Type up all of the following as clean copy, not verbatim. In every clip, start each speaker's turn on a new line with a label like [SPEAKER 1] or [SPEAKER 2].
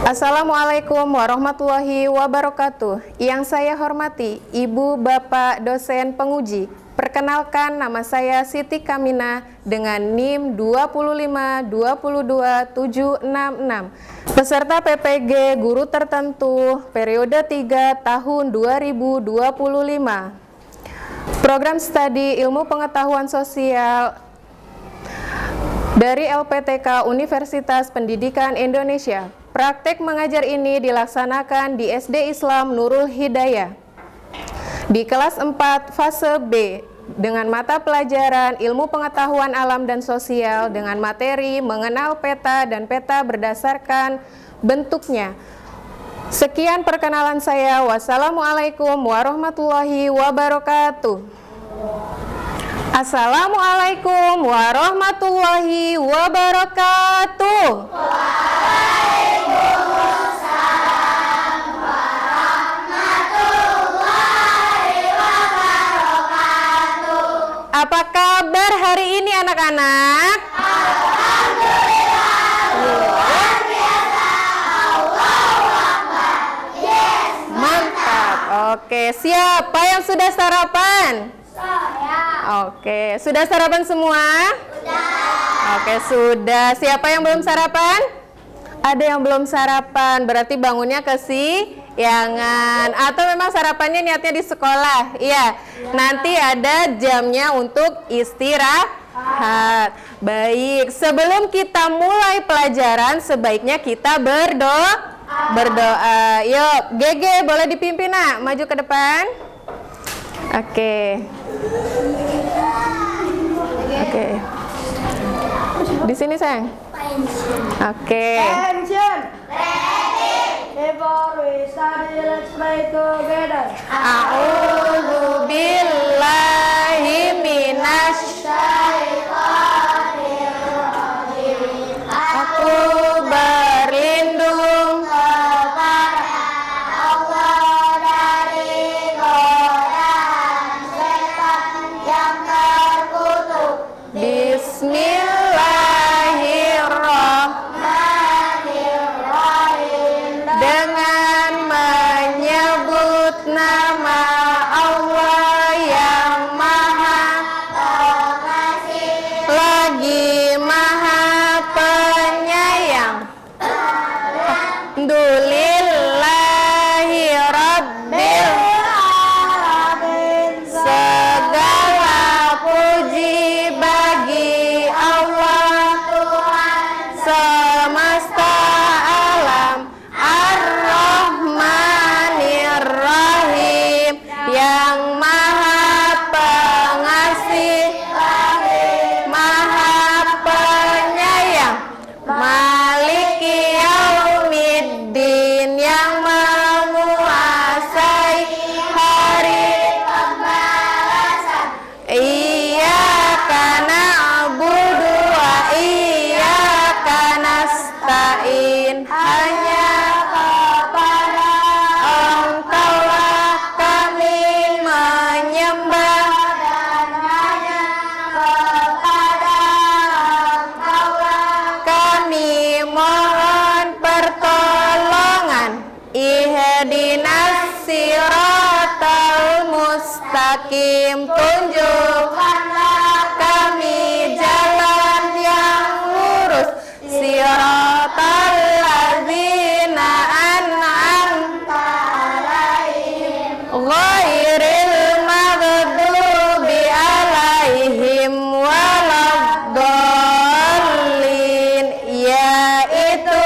[SPEAKER 1] Assalamualaikum warahmatullahi wabarakatuh. Yang saya hormati Ibu Bapak dosen penguji. Perkenalkan, nama saya Siti Kamina dengan NIM 2522766. Peserta PPG Guru Tertentu periode 3 tahun 2025. Program studi Ilmu Pengetahuan Sosial dari LPTK Universitas Pendidikan Indonesia. Praktek mengajar ini dilaksanakan di SD Islam Nurul Hidayah di kelas 4 fase B dengan mata pelajaran Ilmu Pengetahuan Alam dan Sosial dengan materi mengenal peta dan peta berdasarkan bentuknya. Sekian perkenalan saya. Wassalamualaikum warahmatullahi wabarakatuh. Assalamualaikum warahmatullahi wabarakatuh. Waalaikumsalam warahmatullahi wabarakatuh. Apa kabar hari ini anak-anak? Alhamdulillah, luar biasa. Allahu Akbar. Yes, mantap. Oke, siapa yang sudah sarapan? Oke, sudah sarapan semua? Sudah. Oke, sudah. Siapa yang belum sarapan? Ada yang belum sarapan, berarti bangunnya kesiangan. Atau memang sarapannya niatnya di sekolah? Iya. Nanti ada jamnya untuk istirahat. Baik, sebelum kita mulai pelajaran, sebaiknya kita berdoa. Yuk, Gege boleh dipimpin, nak? Maju ke depan. Oke. Di sini, sayang. Oke.
[SPEAKER 2] Attention. Ready. Before we start, let's pray together.
[SPEAKER 1] A'udzu billahi minasy syaithanir rajim. Aku berlindung kepada Allah dari godaan setan yang terkutuk. Bismillahirrahmanirrahim. Dengan menyebut nama Allah yang Maha Pengasih lagi Maha Penyayang. Alhamdulillahi Rabbil Alamin. Segala puji bagi Allah Tuhan semesta alam, Ar-Rahmanir-Rahim, yang Maha Pengasih lagi Maha Penyayang, Maliki Yaumiddin, yang menguasai hari pembalasan. Iyyaka na'budu wa iyyaka nasta'in. Hanya kepada Engkaulah kami menyembah, dan hanya kepada Engkaulah kami mohon pertolongan. Ihdinas siratal mustaqim. Tunjukkanlah kami jalan yang lurus. Siratal ladzina an'amta alaihim ghairil maghdubi alaihim waladdallin. Yaitu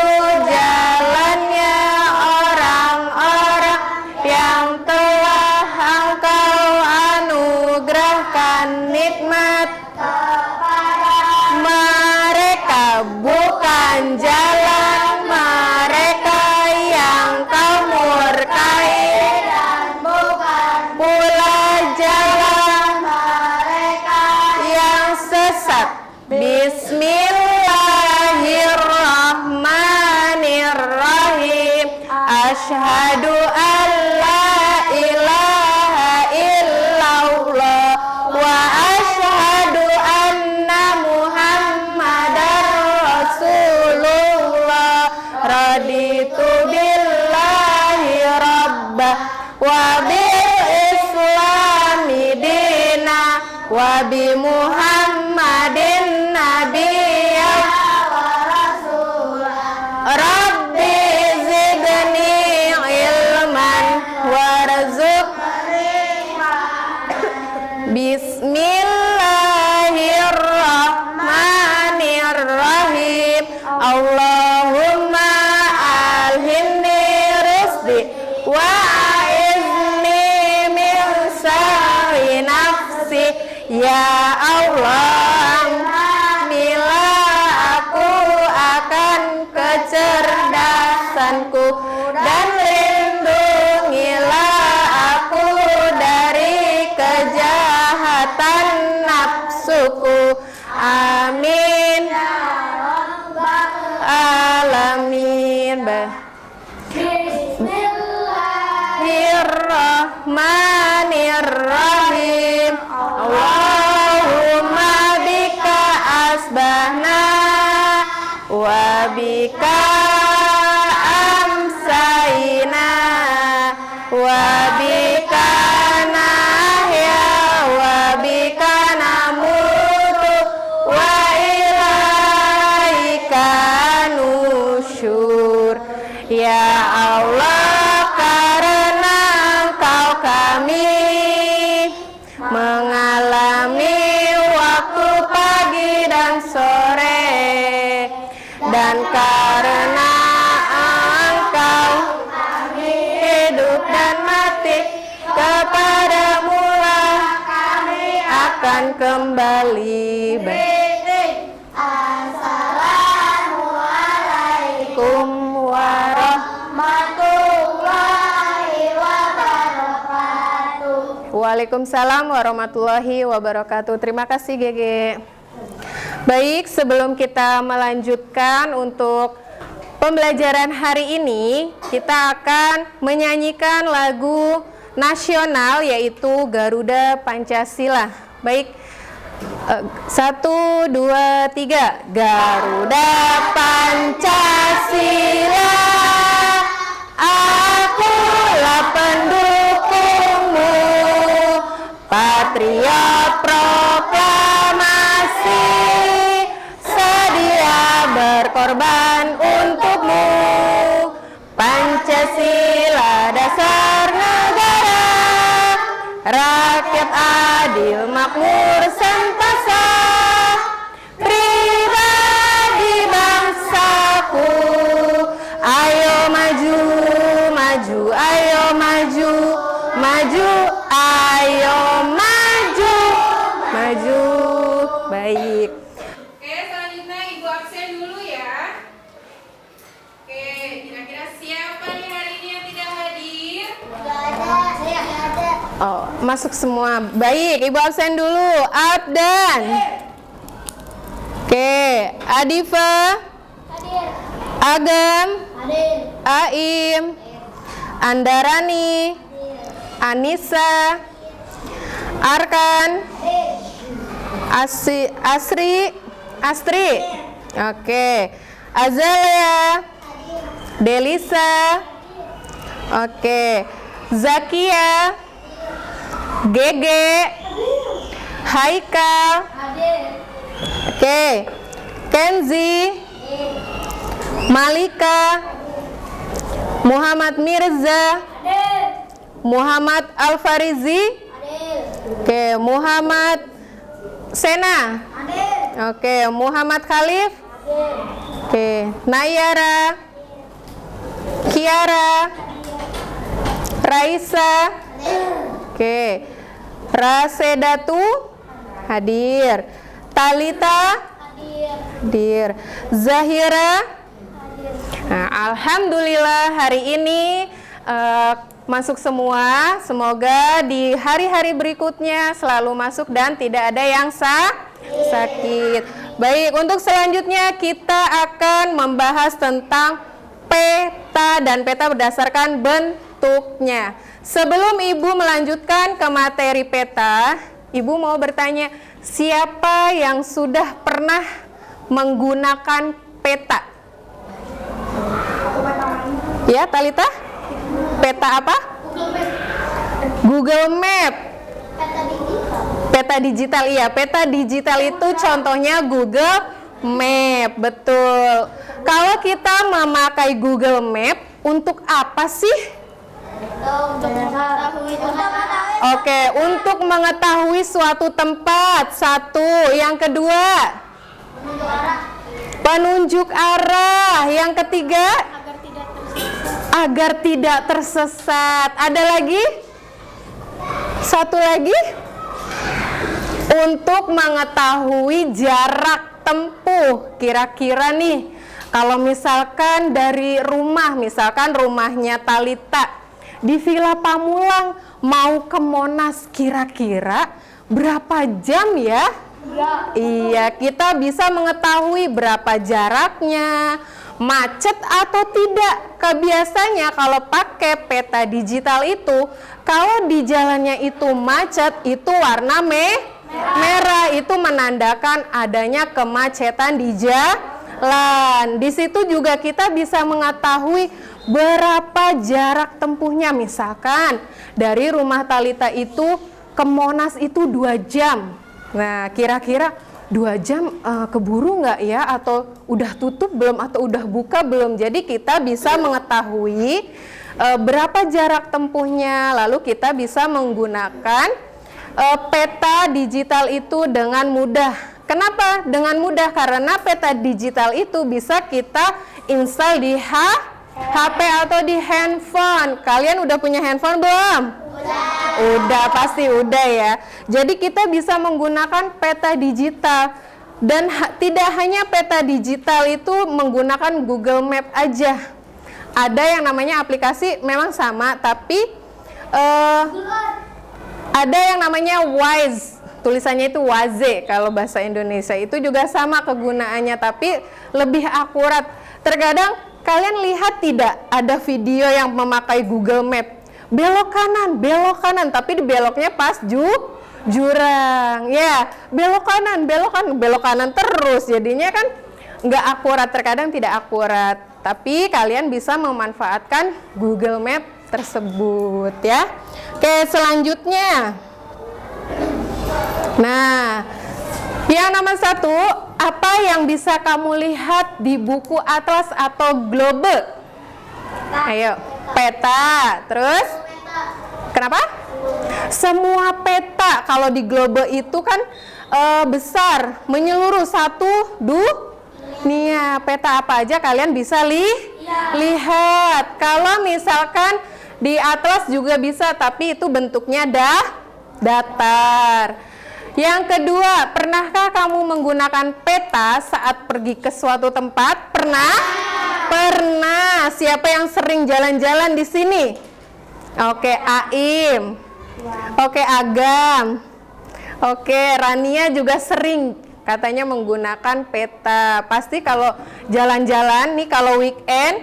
[SPEAKER 1] jalannya orang-orang yang telah Engkau anugerahkan nikmat kepada mereka, bukan jalan mereka yang Kau murkai, dan bukan pula jalan mereka yang sesat. Bismillahirrahmanirrahim. Asyhadu an la ilaha illallah wa asyhadu anna Muhammadar Rasulullah. Raditu wa bil islami dina wa bi Muhammadin nabiyya Rabbi zidni ilman warzuqni Bismillahirrahmanirrahim Allahumma alhimni rusdi wa aizni min syarri nafsi ya Allah mila aku akan kecerdasanku dan lindungilah aku dari kejahatan nafsuku amin alamin Bismillahirrahmanirrahim Allahumma bika asbahna wa bika amsayna wa bika nahya wa bika namutu wa ilaika nusyur ya Allah karena Engkau kami mengalami waktu pagi dan sore dan karena Engkau hidup dan mati kepadamu lah kami akan kembali. Assalamualaikum warahmatullahi wabarakatuh. Waalaikumsalam warahmatullahi wabarakatuh. Terima kasih Gege. Baik, sebelum kita melanjutkan untuk pembelajaran hari ini, kita akan menyanyikan lagu nasional yaitu Garuda Pancasila. Baik, 1, 2, 3. Garuda Pancasila, akulah pendukungmu, patriot proklamasi, sedia berkorban untukmu. Pancasila dasar negara, rakyat adil makmur sentasa, pribadi bangsaku. Ayo maju, maju, ayo maju, maju, ayo maju, maju. Baik.
[SPEAKER 3] Oke, selanjutnya Ibu absen dulu ya. Oke, kira-kira siapa nih hari ini yang tidak hadir?
[SPEAKER 1] Oh, masuk semua. Baik, Ibu absen dulu. Abdan. Oke, Adifa. Agam. Aim. Andarani. Anissa. Arkan. Astri. Oke. Azalia. Delisa. Oke. Zakia. Gege. Haikal. Oke. Kenzi. Malika. Muhammad Mirza. Muhammad Alfarizi. Oke, Muhammad Sena. Oke, Muhammad Khalif. Oke, Nayara. Kiara. Raisa. Oke, Rasedatu hadir. Talita hadir. Zahira. Nah, alhamdulillah hari ini masuk semua. Semoga di hari-hari berikutnya selalu masuk dan tidak ada yang sakit. Baik, untuk selanjutnya kita akan membahas tentang peta dan peta berdasarkan bentuknya. Sebelum Ibu melanjutkan ke materi peta, Ibu mau bertanya, siapa yang sudah pernah menggunakan peta? Ya, Talita? Peta apa? Google Map. Peta digital, iya. Peta digital itu contohnya Google Map, betul. Kalau kita memakai Google Map, untuk apa sih? Oke, untuk mengetahui suatu tempat. Satu. Yang kedua, penunjuk arah. Yang ketiga, agar tidak tersesat. Ada lagi? Satu lagi, untuk mengetahui jarak tempuh. Kira-kira nih, kalau misalkan dari rumah, misalkan rumahnya Talita di Villa Pamulang mau ke Monas, kira-kira berapa jam ya? Iya, kita bisa mengetahui berapa jaraknya, macet atau tidak. Biasanya kalau pakai peta digital itu, kalau di jalannya itu macet, itu warna merah, itu menandakan adanya kemacetan di jalan. Di situ juga kita bisa mengetahui berapa jarak tempuhnya. Misalkan dari rumah Talita itu ke Monas itu 2 jam. Nah, kira-kira 2 jam keburu nggak ya? Atau udah tutup belum? Atau udah buka belum? Jadi kita bisa mengetahui berapa jarak tempuhnya. Lalu kita bisa menggunakan peta digital itu dengan mudah. Kenapa dengan mudah? Karena peta digital itu bisa kita install di HP atau di handphone. Kalian udah punya handphone belum? Udah, pasti udah ya. Jadi kita bisa menggunakan peta digital. Dan tidak hanya peta digital itu menggunakan Google Map aja. Ada yang namanya aplikasi memang sama, tapi ada yang namanya Waze. Tulisannya itu Waze kalau bahasa Indonesia. Itu juga sama kegunaannya, tapi lebih akurat. Terkadang kalian lihat tidak ada video yang memakai Google Map, belok kanan, tapi di beloknya pas jurang, ya belok kanan terus, jadinya kan nggak akurat, terkadang tidak akurat. Tapi kalian bisa memanfaatkan Google Map tersebut ya. Oke, selanjutnya, nah, yang nomor 1, apa yang bisa kamu lihat di buku atlas atau globe? Ayo, peta. Terus? Kenapa? Semua peta. Kalau di globe itu kan besar, menyeluruh satu dunia. Peta apa aja kalian bisa lihat. Kalau misalkan di atlas juga bisa, tapi itu bentuknya datar. Yang kedua, pernahkah kamu menggunakan peta saat pergi ke suatu tempat? Pernah? Pernah. Siapa yang sering jalan-jalan di sini? Oke, Aim. Oke, Agam. Oke, Rania juga sering katanya menggunakan peta. Pasti kalau jalan-jalan nih, kalau weekend,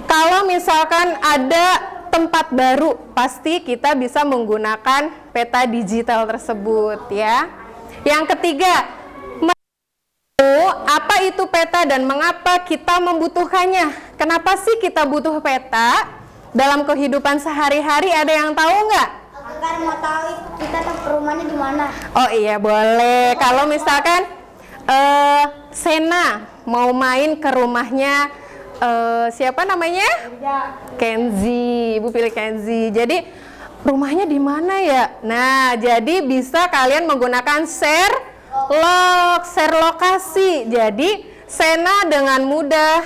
[SPEAKER 1] kalau misalkan ada tempat baru, pasti kita bisa menggunakan peta digital tersebut ya. Yang ketiga, apa itu peta dan mengapa kita membutuhkannya? Kenapa sih kita butuh peta dalam kehidupan sehari-hari? Ada yang tahu nggak?
[SPEAKER 2] Agar mau tahu kita rumahnya di mana.
[SPEAKER 1] Oh iya, boleh. Kalau misalkan Sena mau main ke rumahnya siapa namanya? Kenzi. Ibu pilih Kenzi. Jadi rumahnya di mana ya? Nah, jadi bisa kalian menggunakan share lokasi. Jadi Sena dengan mudah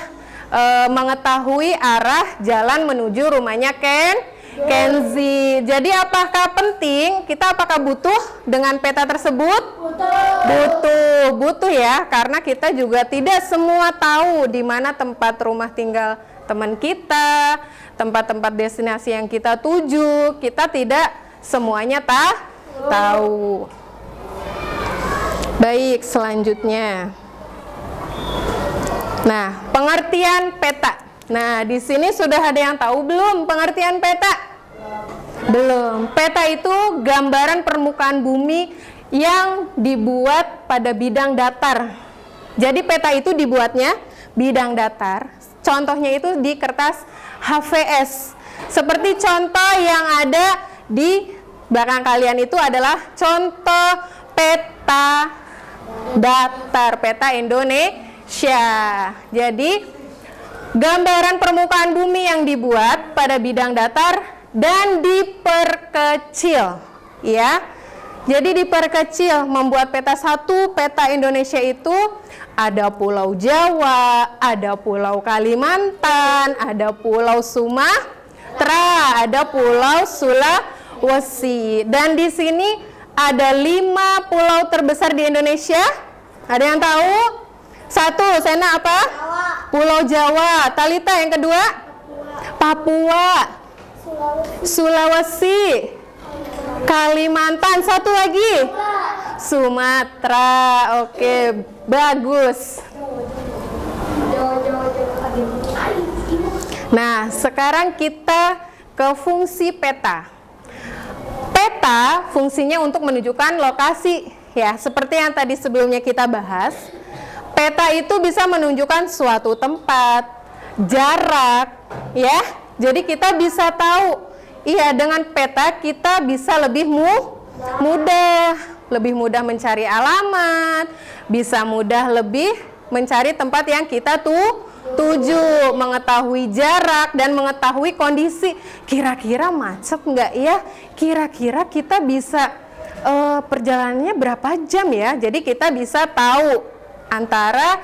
[SPEAKER 1] mengetahui arah jalan menuju rumahnya Kenzi. Jadi apakah penting? Kita apakah butuh dengan peta tersebut? Butuh ya, karena kita juga tidak semua tahu di mana tempat rumah tinggal teman kita, tempat-tempat destinasi yang kita tuju, kita tidak semuanya tahu. Baik, selanjutnya. Nah, pengertian peta. Nah, di sini sudah ada yang tahu belum pengertian peta? Belum. Peta itu gambaran permukaan bumi yang dibuat pada bidang datar. Jadi peta itu dibuatnya bidang datar. Contohnya itu di kertas HVS. Seperti contoh yang ada di belakang kalian itu adalah contoh peta datar, peta Indonesia. Jadi, gambaran permukaan bumi yang dibuat pada bidang datar dan diperkecil, ya. Jadi diperkecil, membuat peta satu, peta Indonesia itu ada Pulau Jawa, ada Pulau Kalimantan, ada Pulau Sumatera, ada Pulau Sulawesi. Dan di sini ada 5 pulau terbesar di Indonesia. Ada yang tahu? 1, Sena apa? Pulau Jawa. Talita yang kedua? Papua. Sulawesi. Kalimantan. 1 lagi? Sumatera. Oke, bagus. Nah, sekarang kita ke fungsi peta. Peta fungsinya untuk menunjukkan lokasi, ya, seperti yang tadi sebelumnya kita bahas. Peta itu bisa menunjukkan suatu tempat, jarak, ya. Jadi kita bisa tahu, iya, dengan peta kita bisa lebih mudah mencari alamat, bisa mudah lebih mencari tempat yang kita tuju, mengetahui jarak dan mengetahui kondisi. Kira-kira macet nggak ya? Kira-kira kita bisa perjalanannya berapa jam ya? Jadi kita bisa tahu antara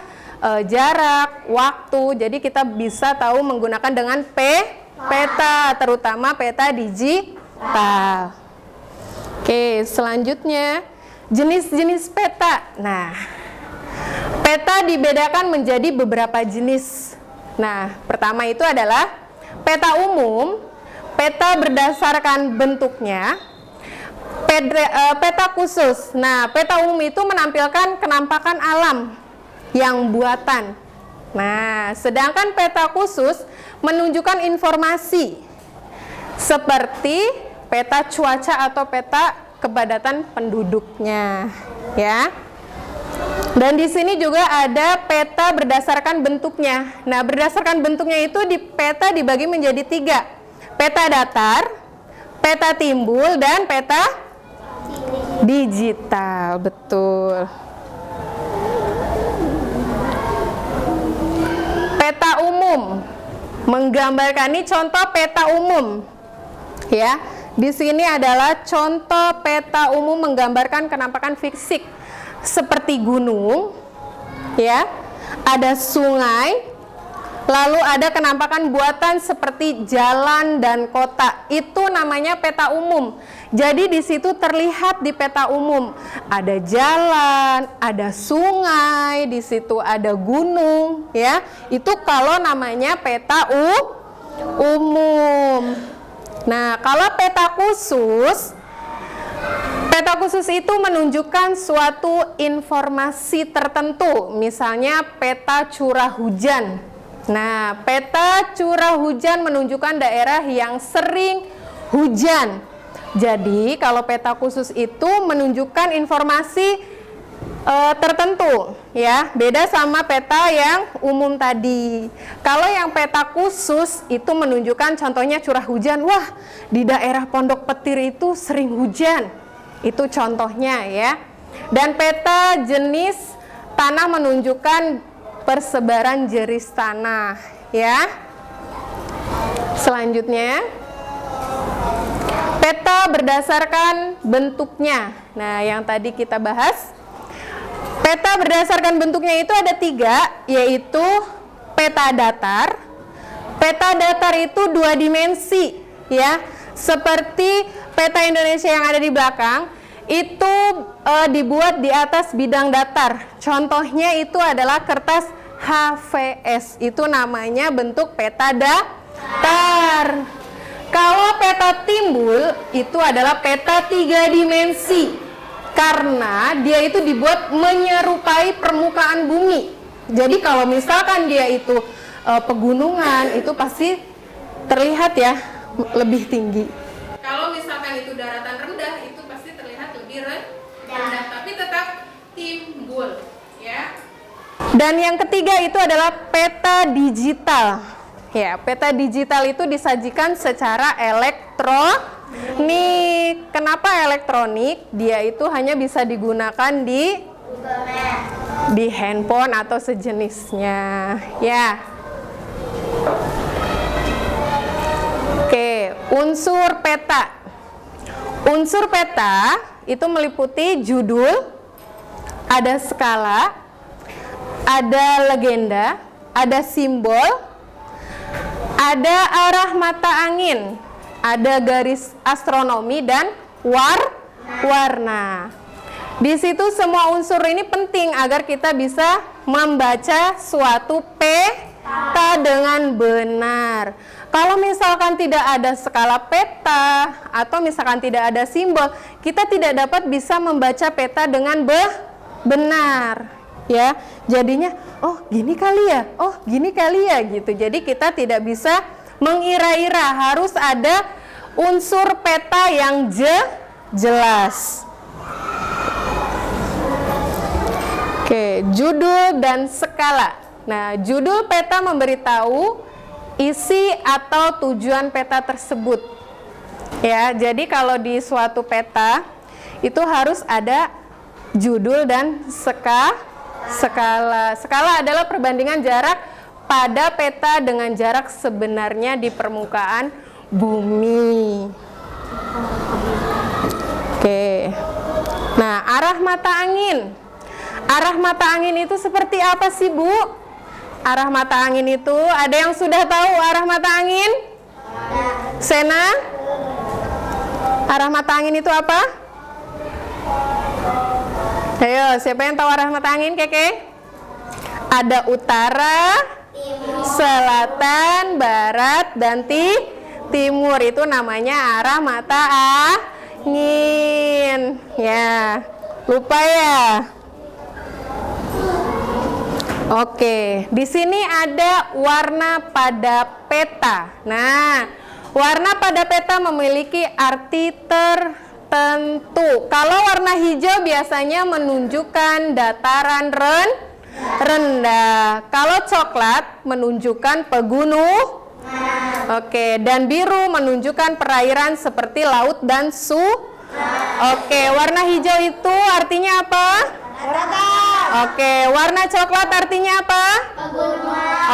[SPEAKER 1] jarak, waktu. Jadi kita bisa tahu menggunakan dengan peta, terutama peta digital. Oke, selanjutnya jenis-jenis peta. Nah, peta dibedakan menjadi beberapa jenis. Nah, pertama itu adalah peta umum, peta berdasarkan bentuknya, peta khusus. Nah, peta umum itu menampilkan kenampakan alam yang buatan. Nah, sedangkan peta khusus menunjukkan informasi seperti peta cuaca atau peta kepadatan penduduknya, ya. Dan di sini juga ada peta berdasarkan bentuknya. Nah, berdasarkan bentuknya itu di peta dibagi menjadi 3. Peta datar, peta timbul, dan peta digital. Betul. Peta umum menggambarkan, ini contoh peta umum, ya. Di sini adalah contoh peta umum menggambarkan kenampakan fisik seperti gunung, ya, ada sungai, lalu ada kenampakan buatan seperti jalan dan kota. Itu namanya peta umum. Jadi di situ terlihat di peta umum ada jalan, ada sungai, di situ ada gunung, ya. Itu kalau namanya peta umum. Nah, kalau peta khusus itu menunjukkan suatu informasi tertentu, misalnya peta curah hujan. Nah, peta curah hujan menunjukkan daerah yang sering hujan. Jadi, kalau peta khusus itu menunjukkan informasi tertentu, ya, beda sama peta yang umum tadi. Kalau yang peta khusus itu menunjukkan contohnya curah hujan. Wah, di daerah Pondok Petir itu sering hujan. Itu contohnya, ya. Dan peta jenis tanah menunjukkan persebaran jenis tanah, ya. Selanjutnya, peta berdasarkan bentuknya. Nah, yang tadi kita bahas, peta berdasarkan bentuknya itu ada 3, yaitu peta datar. Peta datar itu 2 dimensi, ya. Seperti peta Indonesia yang ada di belakang, itu dibuat di atas bidang datar. Contohnya itu adalah kertas HVS. Itu namanya bentuk peta datar. Kalau peta timbul itu adalah peta 3 dimensi. Karena dia itu dibuat menyerupai permukaan bumi. Jadi kalau misalkan dia itu pegunungan, itu pasti terlihat, ya, lebih tinggi.
[SPEAKER 3] Kalau misalkan itu daratan rendah, itu pasti terlihat lebih rendah, tapi tetap timbul, ya.
[SPEAKER 1] Dan yang ketiga itu adalah peta digital. Ya, peta digital itu disajikan secara elektronik. Kenapa elektronik? Dia itu hanya bisa digunakan di handphone atau sejenisnya, ya. Oke, unsur peta. Unsur peta itu meliputi judul, ada skala, ada legenda, ada simbol, ada arah mata angin, ada garis astronomi dan warna. Di situ semua unsur ini penting agar kita bisa membaca suatu peta dengan benar. Kalau misalkan tidak ada skala peta atau misalkan tidak ada simbol, kita tidak dapat bisa membaca peta dengan benar, ya. Jadinya, oh gini kali ya, oh gini kali ya gitu. Jadi kita tidak bisa mengira-ira, harus ada unsur peta yang jelas. Oke, judul dan skala. Nah, judul peta memberitahu isi atau tujuan peta tersebut. Ya, jadi kalau di suatu peta itu harus ada judul dan skala. Skala adalah perbandingan jarak pada peta dengan jarak sebenarnya di permukaan bumi. Oke. Nah, arah mata angin. Arah mata angin itu seperti apa sih, Bu? Arah mata angin itu, ada yang sudah tahu arah mata angin? Sena? Arah mata angin itu apa? Ayo, siapa yang tahu arah mata angin, Keke? Ada utara, selatan, barat, dan timur. Itu namanya arah mata angin. Ya, lupa ya? Oke, di sini ada warna pada peta. Nah, warna pada peta memiliki arti tertentu. Kalau warna hijau biasanya menunjukkan dataran rendah. Kalau coklat menunjukkan pegunungan. Oke, dan biru menunjukkan perairan seperti laut dan Oke, warna hijau itu artinya apa? Oke, warna coklat artinya apa?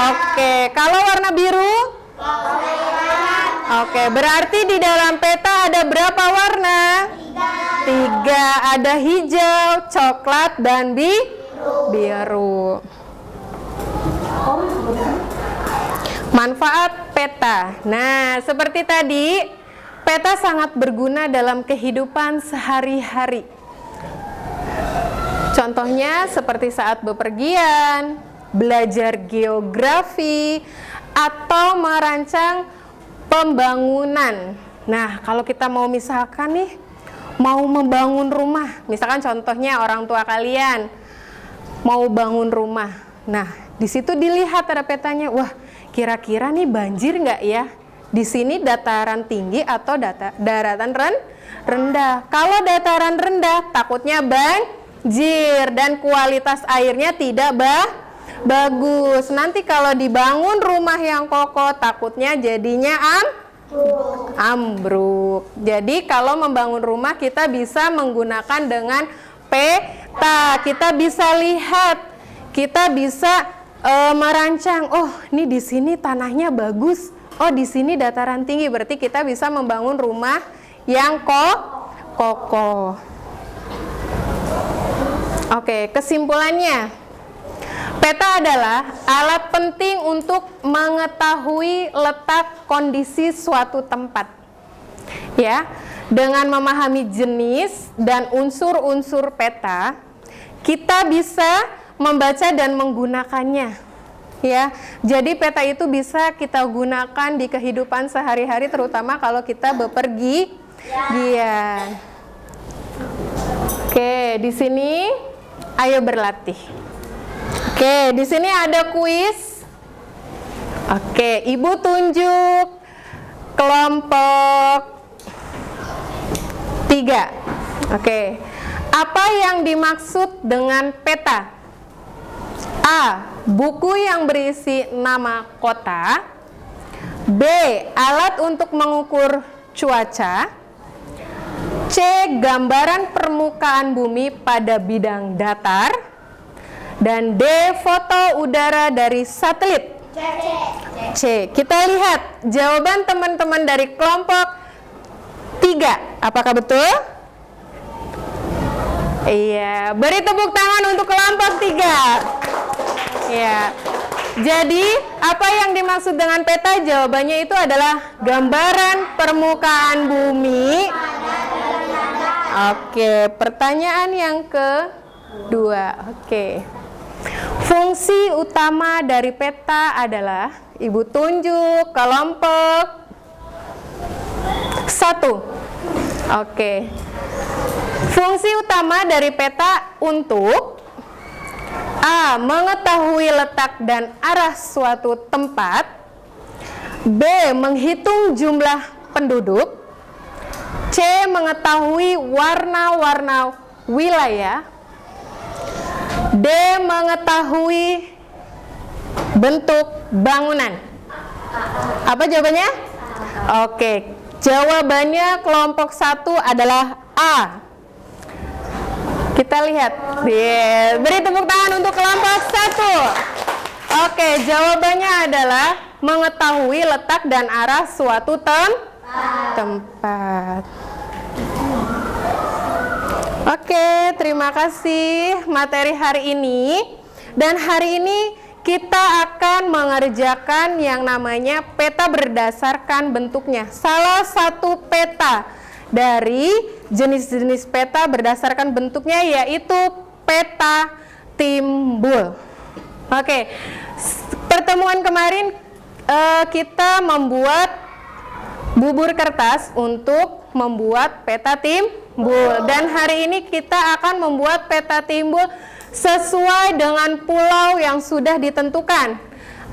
[SPEAKER 1] Oke, kalau warna biru? Oke, berarti di dalam peta ada berapa warna? 3. Ada hijau, coklat, dan biru. Manfaat peta. Nah, seperti tadi, peta sangat berguna dalam kehidupan sehari-hari. Contohnya seperti saat bepergian, belajar geografi, atau merancang pembangunan. Nah, kalau kita mau misalkan nih, mau membangun rumah, misalkan contohnya orang tua kalian mau bangun rumah. Nah, di situ dilihat ada petanya, wah kira-kira nih banjir nggak ya? Di sini dataran tinggi atau daratan rendah. Kalau dataran rendah, takutnya banjir dan kualitas airnya tidak bagus. Nanti kalau dibangun rumah yang kokoh, takutnya jadinya ambruk. Jadi kalau membangun rumah kita bisa menggunakan dengan peta. Kita bisa lihat, kita bisa merancang. Oh, ini di sini tanahnya bagus. Oh, di sini dataran tinggi. Berarti kita bisa membangun rumah yang kokoh. Oke, kesimpulannya, peta adalah alat penting untuk mengetahui letak kondisi suatu tempat. Ya, dengan memahami jenis dan unsur-unsur peta, kita bisa membaca dan menggunakannya. Ya, jadi peta itu bisa kita gunakan di kehidupan sehari-hari, terutama kalau kita bepergian. Oke, di sini ayo berlatih. Oke, di sini ada kuis. Oke, Ibu tunjuk kelompok 3. Oke, apa yang dimaksud dengan peta? A. Buku yang berisi nama kota. B. Alat untuk mengukur cuaca. C. Gambaran permukaan bumi pada bidang datar. Dan D. Foto udara dari satelit. C. Kita lihat jawaban teman-teman dari kelompok 3. Apakah betul? Iya, beri tepuk tangan untuk kelompok 3. Ya. Jadi, apa yang dimaksud dengan peta? Jawabannya itu adalah gambaran permukaan bumi. Oke, pertanyaan yang kedua. Oke. Fungsi utama dari peta adalah, Ibu tunjuk kelompok 1. Oke. Fungsi utama dari peta untuk A. Mengetahui letak dan arah suatu tempat. B. Menghitung jumlah penduduk. C. Mengetahui warna-warna wilayah. D. Mengetahui bentuk bangunan. Apa jawabannya? Oke, jawabannya kelompok 1 adalah A. Kita lihat. Beri tepuk tangan untuk kelompok 1. Oke, jawabannya adalah mengetahui letak dan arah suatu tempat. Oke, terima kasih materi hari ini. Dan hari ini kita akan mengerjakan yang namanya peta berdasarkan bentuknya. Salah satu peta dari jenis-jenis peta berdasarkan bentuknya yaitu peta timbul. Oke, pertemuan kemarin kita membuat bubur kertas untuk membuat peta timbul. Dan hari ini kita akan membuat peta timbul sesuai dengan pulau yang sudah ditentukan.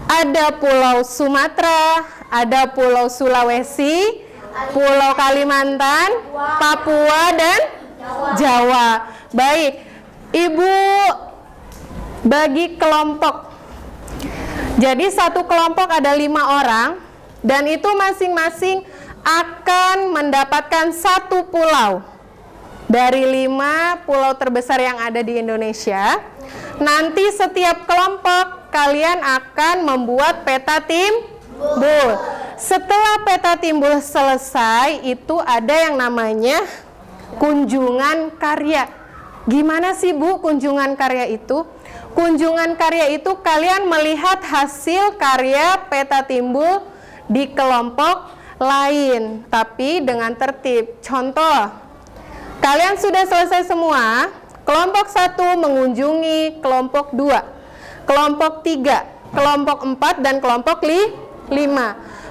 [SPEAKER 1] Ada Pulau Sumatera, ada Pulau Sulawesi, Pulau Kalimantan, Papua, dan Jawa. Baik, Ibu bagi kelompok. Jadi satu kelompok ada 5 orang, dan itu masing-masing akan mendapatkan 1 pulau dari 5 pulau terbesar yang ada di Indonesia. Nanti setiap kelompok kalian akan membuat peta timbul. Setelah peta timbul selesai, itu ada yang namanya kunjungan karya. Gimana sih Bu kunjungan karya itu? Kunjungan karya itu kalian melihat hasil karya peta timbul di kelompok lain, tapi dengan tertib. Contoh, kalian sudah selesai semua, kelompok 1 mengunjungi kelompok 2, kelompok 3, kelompok 4, dan kelompok 5.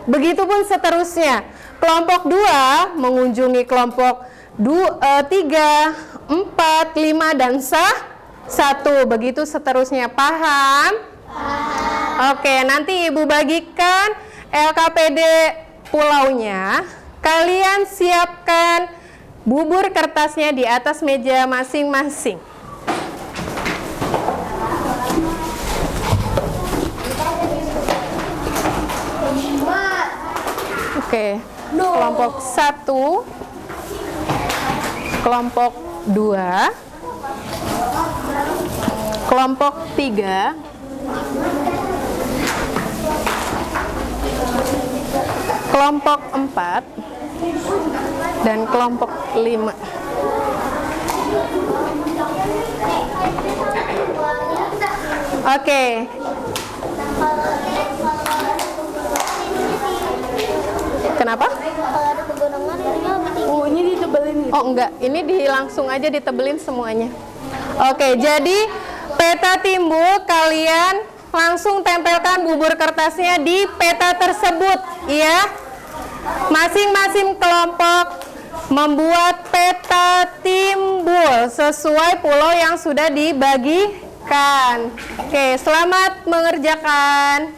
[SPEAKER 1] Begitupun seterusnya, kelompok 2 mengunjungi kelompok 3, 4, 5, dan 1. Begitu seterusnya, paham? Oke, nanti Ibu bagikan LKPD pulaunya. Kalian siapkan bubur kertasnya di atas meja masing-masing. Oke, kelompok 1, kelompok 2, kelompok 3, kelompok 4, dan kelompok 5. Oke. Kenapa?
[SPEAKER 2] Kalau ada pegunungan
[SPEAKER 4] Oh, ini ditebelin gitu.
[SPEAKER 1] Oh enggak, ini langsung aja ditebelin semuanya. Oke, jadi peta timbul kalian langsung tempelkan bubur kertasnya di peta tersebut, ya. Masing-masing kelompok membuat peta timbul sesuai pulau yang sudah dibagikan. Oke, selamat mengerjakan.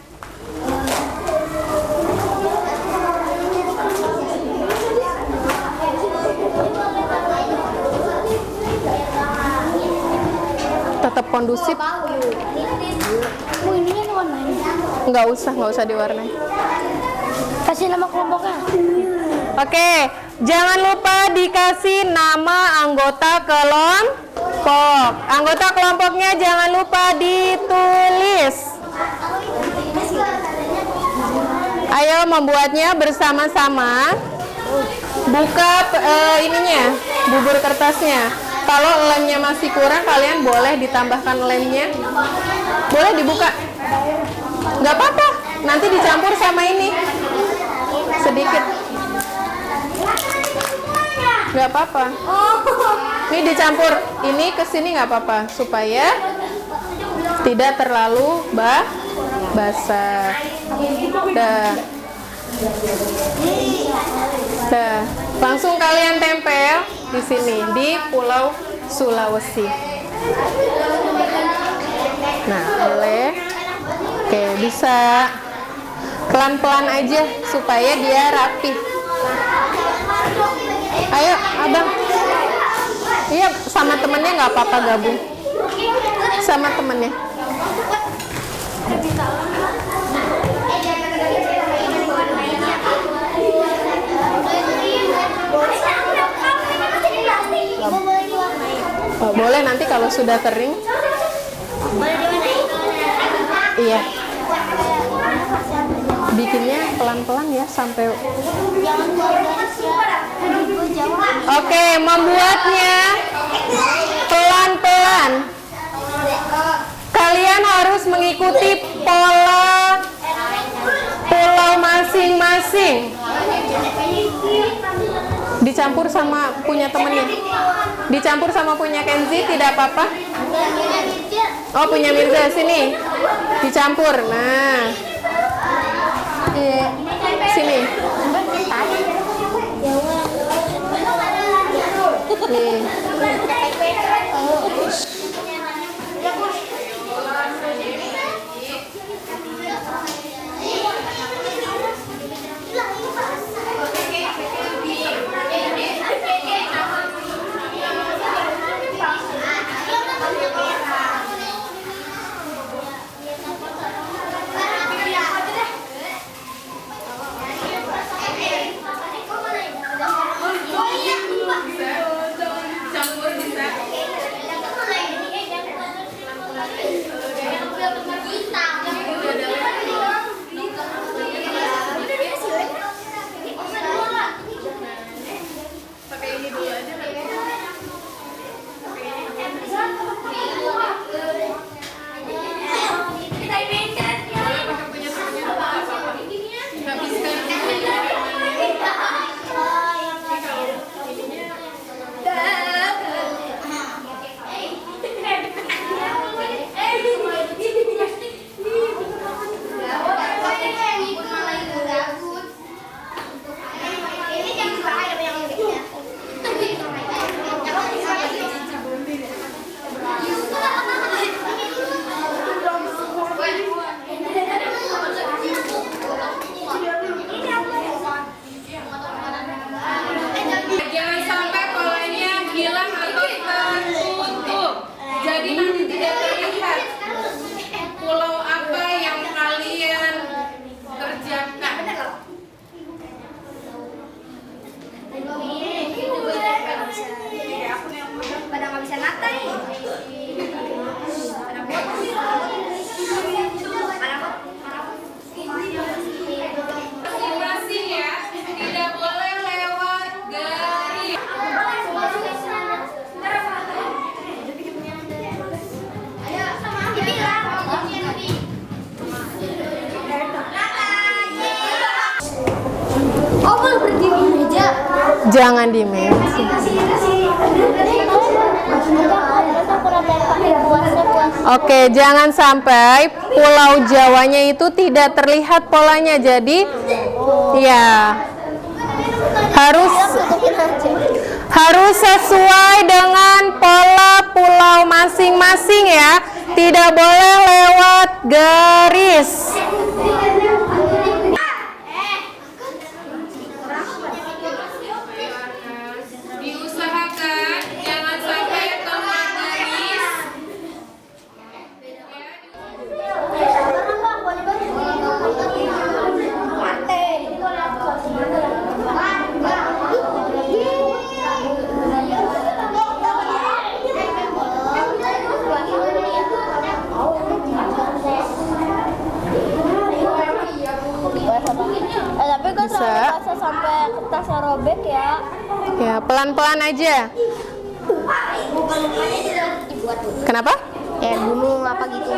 [SPEAKER 1] Tetap kondusif.
[SPEAKER 2] ini kan warnanya.
[SPEAKER 1] Nggak usah diwarnai.
[SPEAKER 2] Kasih nama kelompoknya.
[SPEAKER 1] Oke, Jangan lupa dikasih nama anggota kelompok. Anggota kelompoknya jangan lupa ditulis. Ayo membuatnya bersama-sama. Buka ininya, bubur kertasnya. Kalau lemnya masih kurang, kalian boleh ditambahkan lemnya. Boleh dibuka. Nggak apa-apa, nanti dicampur sama ini. Sedikit. Nggak apa-apa. Ini dicampur, ini ke sini nggak apa-apa. Supaya tidak terlalu basah. Dah. Dah. Langsung kalian tempel di sini di Pulau Sulawesi. Nah, boleh. Oke, bisa pelan-pelan aja supaya dia rapi. Ayo, abang. Iya, sama temennya nggak apa-apa gabung. Sama temennya. Oh, boleh nanti kalau sudah kering. Iya. Bikinnya pelan-pelan ya sampai. Oke, membuatnya pelan-pelan. Kalian harus mengikuti pola pulau masing-masing. Dicampur sama punya temennya. Dicampur sama punya Kenzi tidak apa-apa. Oh, punya Mirza sini. Dicampur. Nah. Sini. Nih. Jangan di meja. Oke, jangan sampai Pulau Jawanya itu tidak terlihat polanya. Jadi, ya harus sesuai dengan pola pulau masing-masing ya. Tidak boleh lewat garis.
[SPEAKER 3] Diusahakan jangan sampai keluar garis.
[SPEAKER 2] sampai kertasnya robek ya.
[SPEAKER 1] Ya, pelan-pelan aja. Kenapa?
[SPEAKER 2] Ya gunung apa gitu.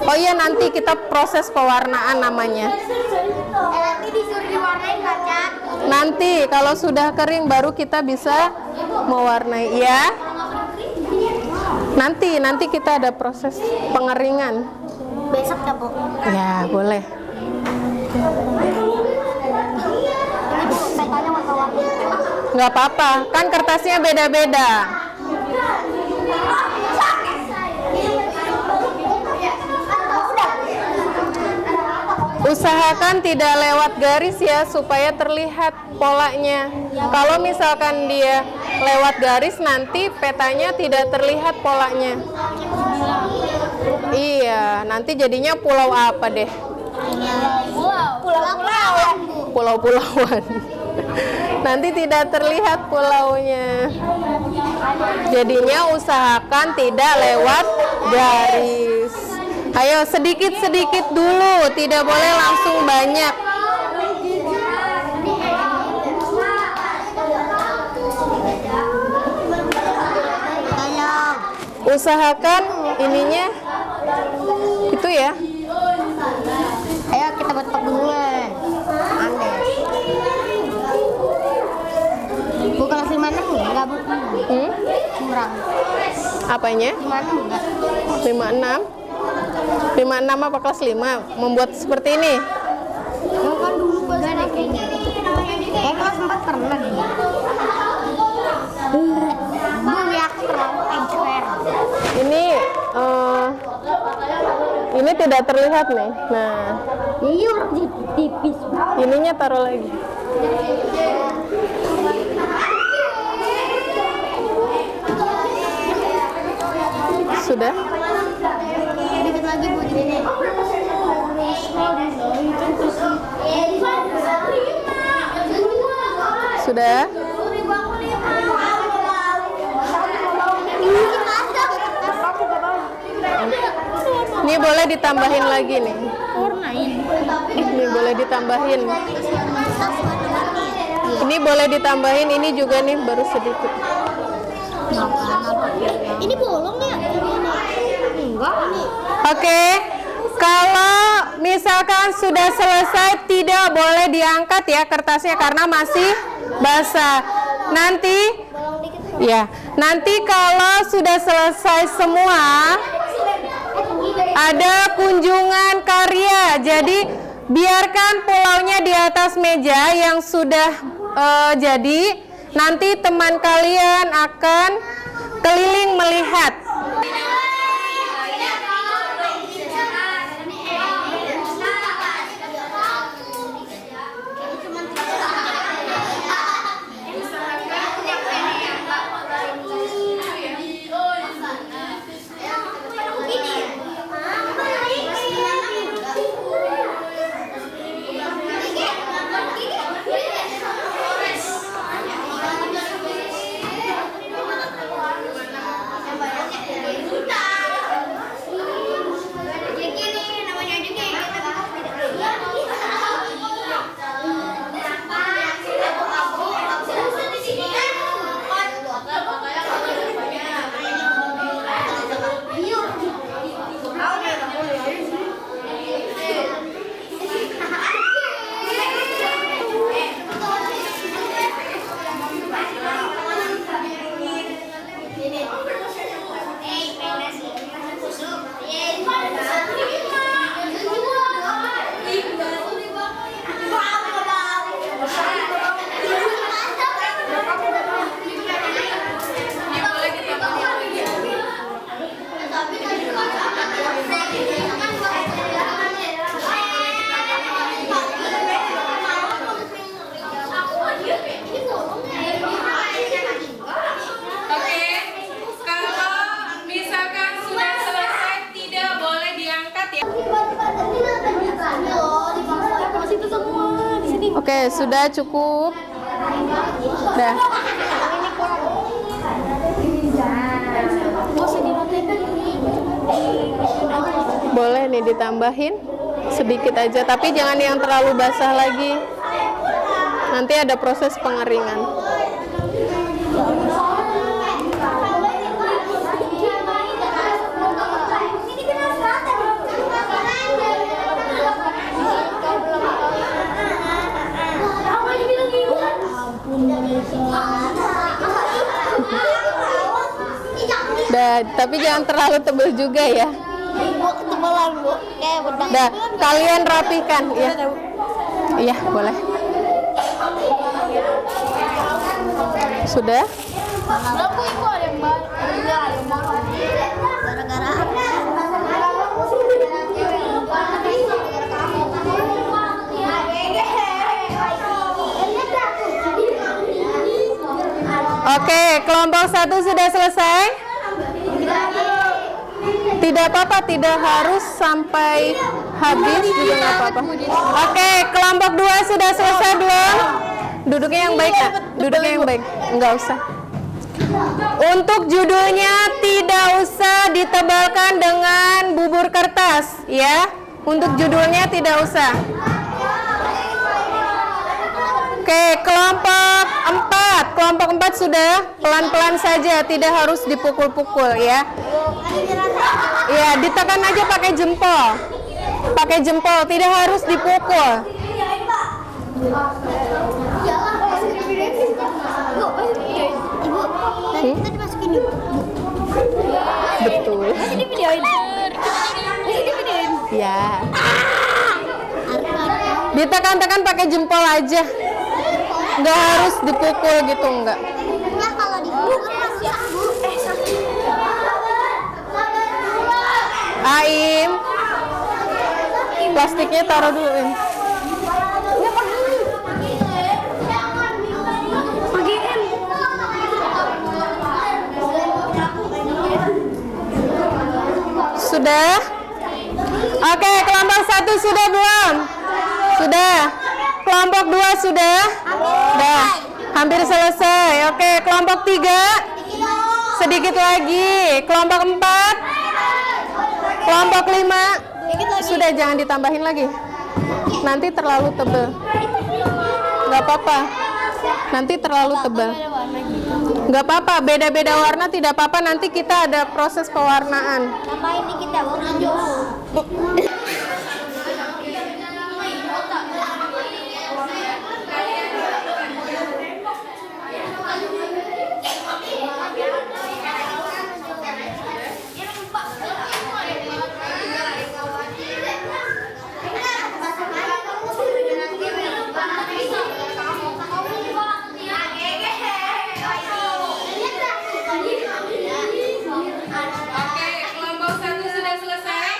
[SPEAKER 1] Oh iya, nanti kita proses pewarnaan namanya.
[SPEAKER 2] Nanti disuruh diwarnain kaca.
[SPEAKER 1] Nanti kalau sudah kering baru kita bisa mewarnai ya. Nanti kita ada proses pengeringan.
[SPEAKER 2] Besok ya, Bu.
[SPEAKER 1] Ya, boleh.
[SPEAKER 2] Petanya warna-warni.
[SPEAKER 1] Nggak apa-apa, kan kertasnya beda-beda. Usahakan tidak lewat garis ya, supaya terlihat polanya. Kalau misalkan dia lewat garis, nanti petanya tidak terlihat polanya. Iya, nanti jadinya pulau apa deh?
[SPEAKER 2] Pulau-pulauan.
[SPEAKER 1] Pulau-pulauan. Nanti tidak terlihat pulaunya. Jadinya usahakan tidak lewat garis. Ayo sedikit-sedikit dulu, tidak boleh langsung banyak. Usahakan ininya itu ya.
[SPEAKER 2] Ayo kita buat pegunungan. Andes. Bu kelas 56 enggak, Bu? Kurang.
[SPEAKER 1] Apanya?
[SPEAKER 2] 56 enggak?
[SPEAKER 1] 56. 56 apa kelas 5? Membuat seperti ini.
[SPEAKER 2] Oh, kan dulu kelas deh kayaknya. Kelas 4 pernah deh. Bu, ya aku terlalu expert.
[SPEAKER 1] Ini tidak terlihat nih. Nah,
[SPEAKER 2] Iya, tipis.
[SPEAKER 1] ininya taruh lagi. Sudah?
[SPEAKER 2] Dikit lagi, Bu, ini.
[SPEAKER 1] Sudah? Ini boleh ditambahin lagi nih. Ini boleh ditambahin. Ini boleh ditambahin, ini juga nih baru sedikit.
[SPEAKER 2] Ini bolong ya? Enggak.
[SPEAKER 1] Oke. Kalau misalkan sudah selesai, tidak boleh diangkat ya kertasnya karena masih basah. Nanti kalau sudah selesai semua, ada kunjungan karya. Jadi biarkan pulaunya di atas meja yang sudah jadi. Nanti teman kalian akan keliling melihat. Oke, sudah cukup. Dah. Boleh nih ditambahin sedikit aja, tapi jangan yang terlalu basah lagi. Nanti ada proses pengeringan. Tapi jangan terlalu tebal juga ya.
[SPEAKER 2] Bu, ketebalan bu, kayak bedak.
[SPEAKER 1] Dah, kalian rapikan ya. Iya, boleh. Sudah?
[SPEAKER 2] Aku itu ada yang baru. Gara-gara
[SPEAKER 1] Oke, kelompok 1 sudah selesai? Tidak apa-apa, tidak harus sampai habis juga nggak apa-apa. Oke, kelompok 2 sudah selesai belum? Duduknya yang baik, Kak. Duduknya yang baik. Nggak usah. Untuk judulnya tidak usah ditebalkan dengan bubur kertas, ya. Untuk judulnya tidak usah. Oke, kelompok 4. Kelompok 4 sudah pelan-pelan saja, tidak harus dipukul-pukul ya. Ya, ditekan aja pakai jempol. Pakai jempol, tidak harus dipukul.
[SPEAKER 2] Ibu, tadi dimasukin yuk.
[SPEAKER 1] Betul.
[SPEAKER 2] Masih di videoin.
[SPEAKER 1] Ya. Ditekan-tekan pakai jempol aja. Nggak harus dipukul gitu, enggak.
[SPEAKER 2] Nah, kalau dipukul masih Bu.
[SPEAKER 1] Aim. Plastiknya taruh dulu. Sudah? Oke, kelompok 1 sudah belum? Sudah. Kelompok 2 sudah? Sudah. Hampir selesai. Oke, kelompok 3 sedikit lagi. Kelompok 4, kelompok 5 sudah, jangan ditambahin lagi. Nanti terlalu tebal. Nggak apa-apa. Nanti terlalu tebal. Nggak apa-apa, beda-beda warna tidak apa-apa. Nanti kita ada proses pewarnaan.
[SPEAKER 2] Tambahin dikit ya, warna dulu.
[SPEAKER 3] Oke, kelompok 1 sudah selesai?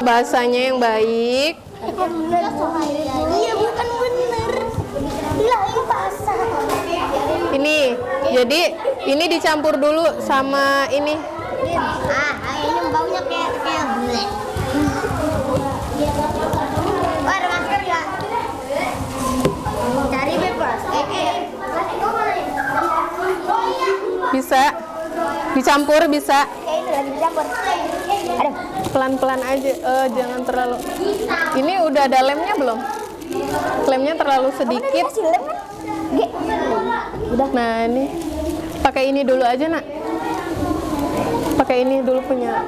[SPEAKER 1] Bahasanya yang baik.
[SPEAKER 2] Iya, bukan bener. Lah, ini basah.
[SPEAKER 1] Ini, jadi ini dicampur dulu sama ini.
[SPEAKER 2] Ini baunya kayak blek. Wah, ada masker nggak? Cari bebas.
[SPEAKER 1] Bisa dicampur, bisa.
[SPEAKER 2] Ini lagi dicampur. Aduh.
[SPEAKER 1] Pelan-pelan aja, jangan terlalu. Ini udah ada lemnya belum? Lemnya terlalu sedikit.
[SPEAKER 2] Kasih lem kan? Udah.
[SPEAKER 1] Nah ini, pakai ini dulu aja nak. Pakai ini dulu punya.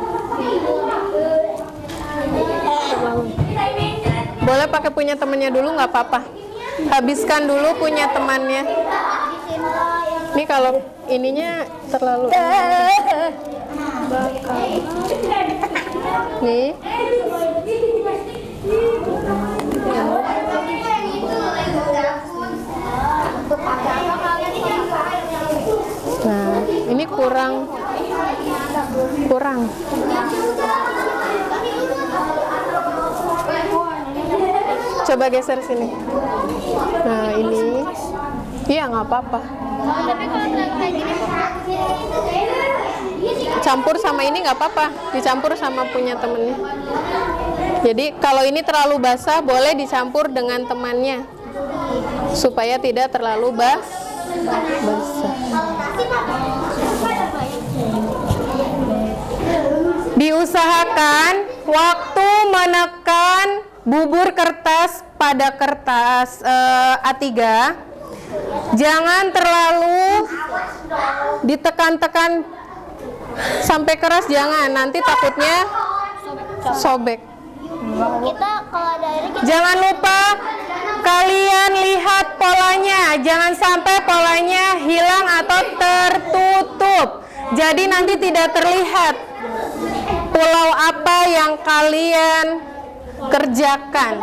[SPEAKER 1] Boleh pakai punya temennya dulu, nggak apa-apa. Habiskan dulu punya temannya. Ini kalau ininya terlalu. Nih. Nah, ini kurang. Coba geser sini. Nah, ini. Iya, nggak apa-apa. Campur sama ini nggak apa-apa. Dicampur sama punya temennya. Jadi kalau ini terlalu basah, boleh dicampur dengan temannya. Supaya tidak terlalu basah. Diusahakan waktu menekan bubur kertas pada kertas A3, jangan terlalu ditekan-tekan sampai keras, jangan, nanti takutnya sobek.
[SPEAKER 2] Kita kalau ada airnya kita
[SPEAKER 1] Jangan lupa kalian lihat polanya, jangan sampai polanya hilang atau tertutup. Jadi nanti tidak terlihat pulau apa yang kalian kerjakan.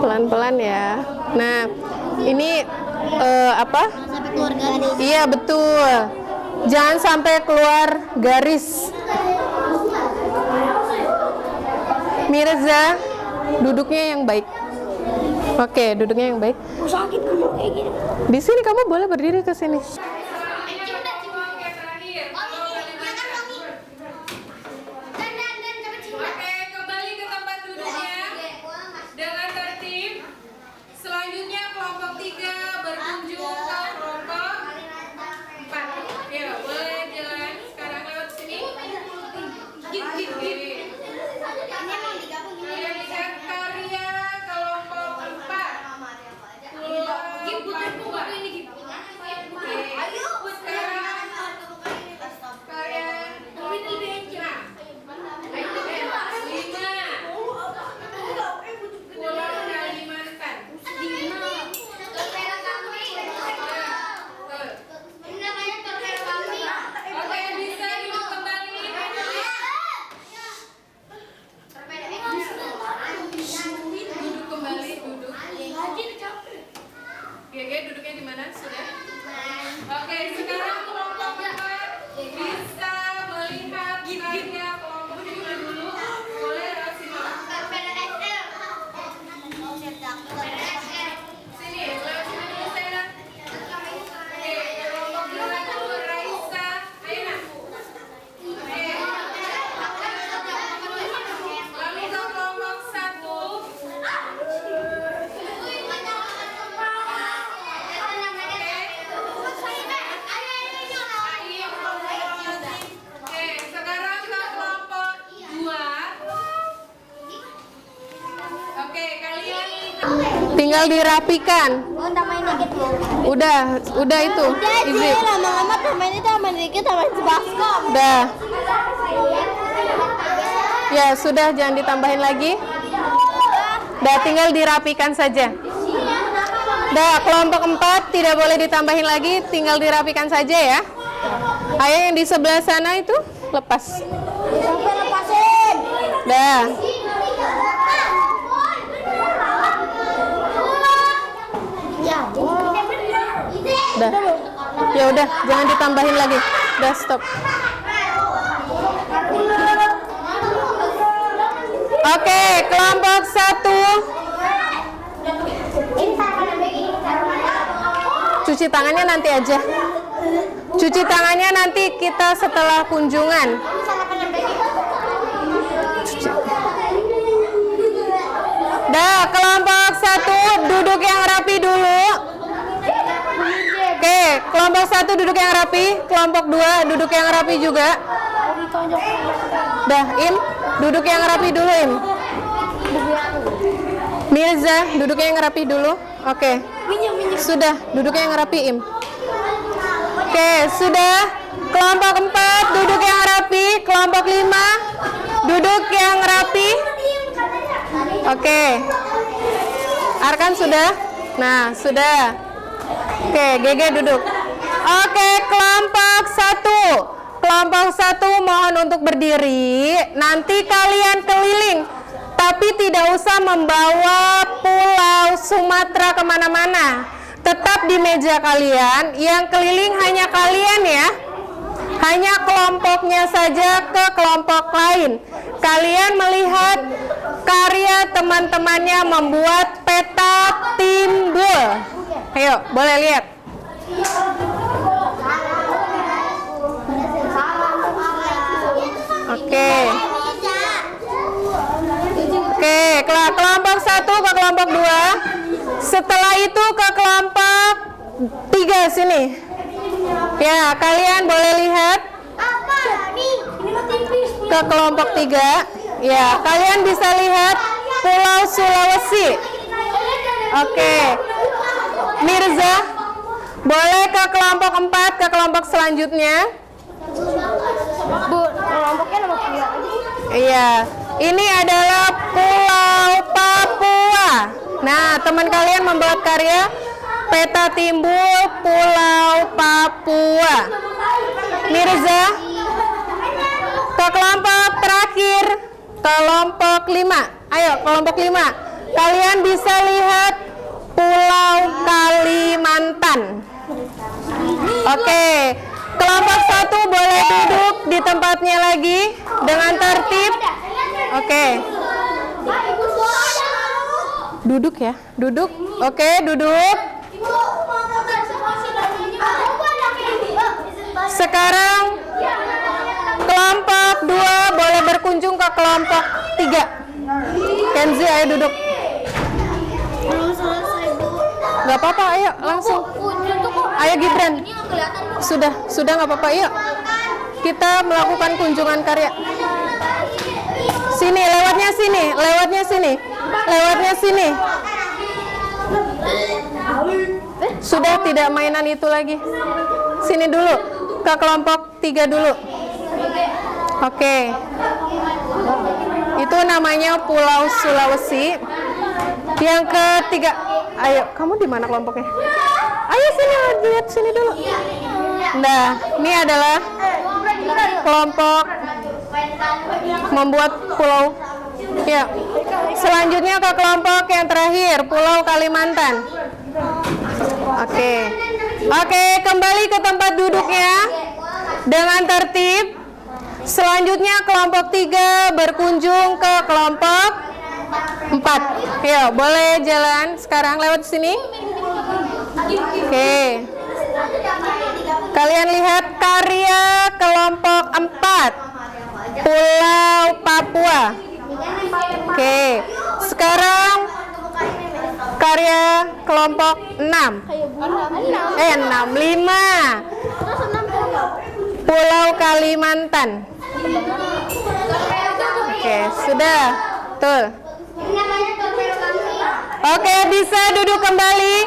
[SPEAKER 1] Pelan-pelan ya. Nah, ini apa?
[SPEAKER 2] sampai keluar garis.
[SPEAKER 1] Iya betul. Jangan sampai keluar garis. Mirza, duduknya yang baik. Oke, duduknya yang baik.
[SPEAKER 2] Sakit kamu kayak gini.
[SPEAKER 1] Di sini kamu boleh berdiri ke sini.
[SPEAKER 3] Oke, kembali ke tempat duduknya dengan tertib. Selanjutnya kelompok 3 berkunjung ke kelompok 4. Ya, boleh jalan sekarang lewat sini. Kalian lihat karya kelompok 4. Duduknya di mana? Sudah? Oke, sekarang kelompok 4 bisa melihat karya kelompok 3 dulu. Boleh lewat sini. Sini, lewat sini dulu Sena. Oke, kelompok 2 dulu Raisa. Ayo nak. Oke. Lalu ke kelompok 1. Oke, sekarang ke kelompok 2. Oke, kalian
[SPEAKER 1] Tinggal dirapikan.
[SPEAKER 2] Oh, tambahin dikit Bu.
[SPEAKER 1] Udah itu. Easy.
[SPEAKER 2] Lama-lama tambahin itu tambahin dikit tambahin sebaskom.
[SPEAKER 1] Udah. Ya, sudah, jangan ditambahin lagi. Udah, tinggal dirapikan saja. Udah, kelompok 4 tidak boleh ditambahin lagi, tinggal dirapikan saja ya. Ayo yang di sebelah sana itu lepas.
[SPEAKER 2] Sampai lepasin.
[SPEAKER 1] Dah. Dah. Ya udah, jangan ditambahin lagi. Dah, stop. Oke, kelompok 1. Cuci tangannya nanti aja. Cuci tangannya nanti kita setelah kunjungan. Dah, kelompok 1 duduk yang rapi dulu. Oke, kelompok 1 duduk yang rapi, kelompok 2 duduk yang rapi juga. Dah, Im, duduk yang rapi dulu, Im. Mirza, duduk yang rapi dulu. Oke. Sudah, duduk yang rapi, Im. Oke, sudah. Kelompok 4 duduk yang rapi, kelompok 5 duduk yang rapi. Oke. Arkan sudah? Nah, sudah. Oke, Gege duduk. Oke, kelompok 1. Kelompok 1 mohon untuk berdiri. Nanti kalian keliling, tapi tidak usah membawa pulau Sumatera kemana-mana. Tetap di meja kalian. Yang keliling hanya kalian ya. Hanya kelompoknya saja ke kelompok lain. Kalian melihat karya teman-temannya membuat peta timbul. Ayo, boleh lihat. Oke. Oke, kelompok 1 ke kelompok 2. Setelah itu ke kelompok 3 sini. Ya, kalian boleh lihat ke kelompok 3. Ya, kalian bisa lihat Pulau Sulawesi. Oke. Mirza, boleh ke kelompok 4, ke kelompok selanjutnya.
[SPEAKER 2] Bu, kelompoknya nomor 3.
[SPEAKER 1] Iya, ini adalah Pulau Papua. Nah, teman kalian membuat karya peta timbul Pulau Papua. Mirza, ke kelompok terakhir, kelompok 5. Ayo, kelompok 5. Kalian bisa lihat Pulau Kalimantan. Oke, kelompok 1 boleh duduk di tempatnya lagi dengan tertib. Oke. Duduk ya, duduk. Oke, duduk. Sekarang kelompok 2 boleh berkunjung ke kelompok 3. Kenzi, ayo duduk. Gak apa-apa, ayo langsung. Ayo Gibran. Sudah nggak apa-apa, yuk. Kita melakukan kunjungan karya. Sini, lewatnya sini, lewatnya sini, lewatnya sini. Sudah tidak mainan itu lagi. Sini dulu, ke kelompok 3 dulu. Oke. Itu namanya Pulau Sulawesi. Yang ketiga, ayo, kamu di mana kelompoknya? Ayo sini, lihat sini dulu. Nah, ini adalah kelompok membuat pulau. Ya, selanjutnya ke kelompok yang terakhir, Pulau Kalimantan. Oke, kembali ke tempat duduknya dengan tertib. Selanjutnya kelompok 3 berkunjung ke kelompok 4. Ya, boleh jalan sekarang lewat sini. Oke. Kalian lihat karya kelompok 4, Pulau Papua. Oke. Sekarang karya kelompok 6. 5. Pulau Kalimantan. Oke, sudah. Betul. Oke, bisa duduk kembali.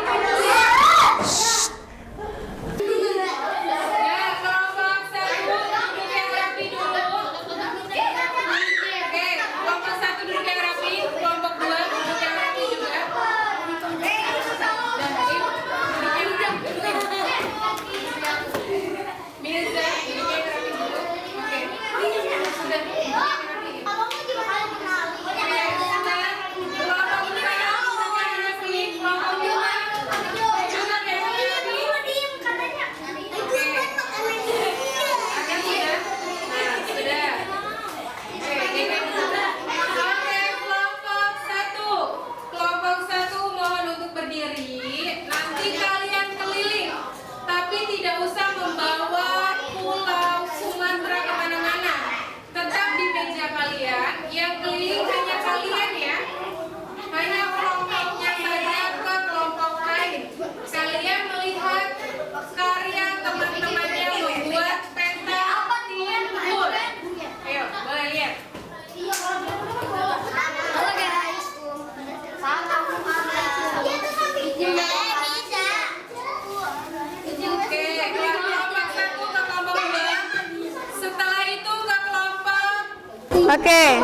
[SPEAKER 1] Oke.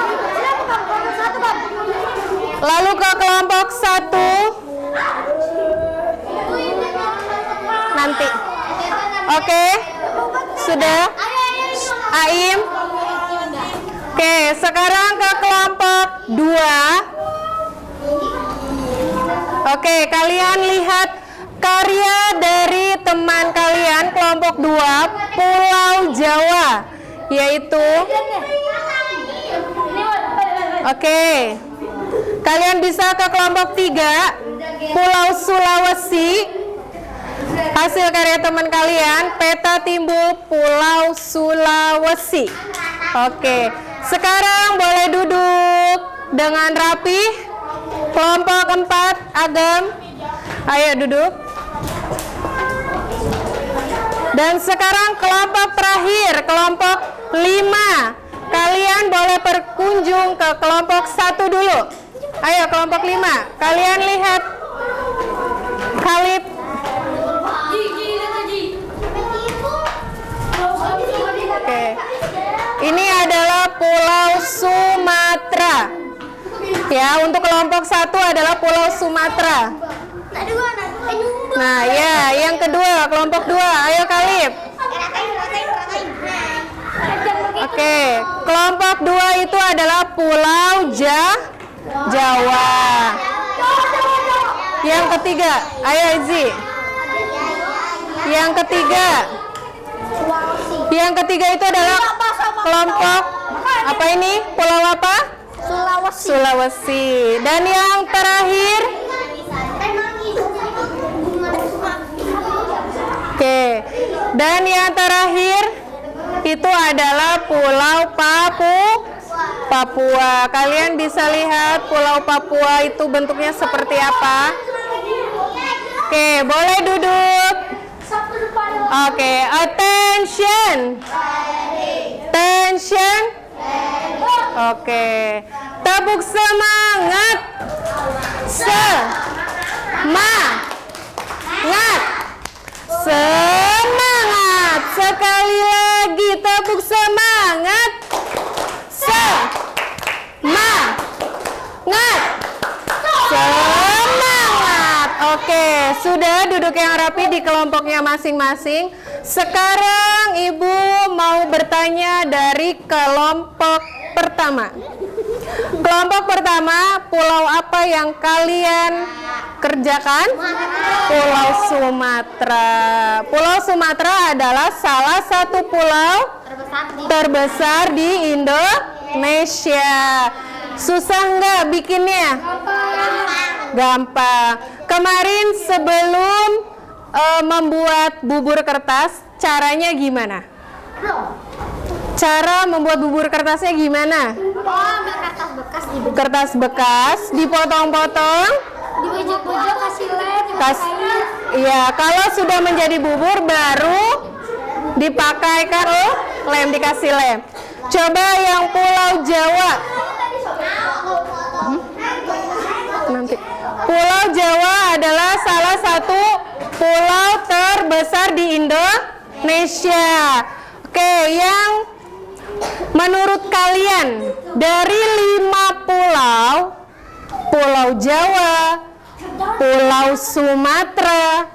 [SPEAKER 1] Lalu ke kelompok 1 nanti. Oke. Sudah? Aim. Oke, sekarang ke kelompok 2. Oke, kalian lihat karya dari teman kalian kelompok 2 Pulau Jawa, yaitu oke. Kalian bisa ke kelompok 3 Pulau Sulawesi. Hasil karya teman kalian peta timbul Pulau Sulawesi. Oke. Sekarang boleh duduk dengan rapi. Kelompok 4 Agam. Ayo duduk. Dan sekarang kelompok terakhir, kelompok 5. Kalian boleh berkunjung ke kelompok 1 dulu. Ayo kelompok 5. Kalian lihat Khalid. Oke. Ini adalah Pulau Sumatera. Ya, untuk kelompok 1 adalah Pulau Sumatera. Nah, ya, yang kedua, kelompok 2. Ayo Khalid. Oke, kelompok 2 itu adalah Pulau Jawa. Yang ketiga, ayo Izzy. Yang ketiga itu adalah kelompok apa ini? Pulau apa? Sulawesi. Dan yang terakhir, oke. Dan yang terakhir itu adalah Pulau Papua. Kalian bisa lihat Pulau Papua itu bentuknya seperti apa? Oke, boleh duduk. Oke, attention. Oke, tepuk semangat. Semangat. Sekali lagi tepuk semangat. Semangat. Oke, sudah duduk yang rapi di kelompoknya masing-masing. Sekarang Ibu mau bertanya dari kelompok pertama. Kelompok pertama, pulau apa yang kalian kerjakan? Pulau Sumatera. Pulau Sumatera adalah salah satu pulau terbesar di Indonesia. Susah nggak bikinnya? Gampang. Kemarin sebelum membuat bubur kertas, caranya gimana? Cara membuat bubur kertasnya gimana? Kertas bekas dipotong-potong.
[SPEAKER 2] Dibojok-bojok kasih lem.
[SPEAKER 1] Iya, kalau sudah menjadi bubur baru dipakaikan lem, dikasih lem. Coba yang Pulau Jawa. Nanti. Pulau Jawa adalah salah satu pulau terbesar di Indonesia. Oke, yang menurut kalian dari 5 pulau, Pulau Jawa, Pulau Sumatera,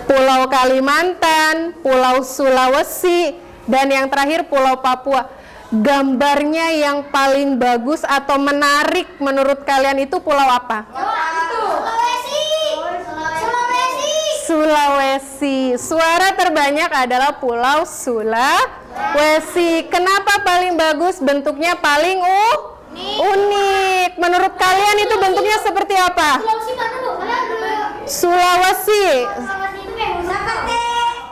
[SPEAKER 1] Pulau Kalimantan, Pulau Sulawesi, dan yang terakhir Pulau Papua, gambarnya yang paling bagus atau menarik menurut kalian itu pulau apa? Sulawesi. Suara terbanyak adalah Pulau Sulawesi. Kenapa paling bagus? Bentuknya paling unik. Menurut kalian itu bentuknya seperti apa? Sulawesi.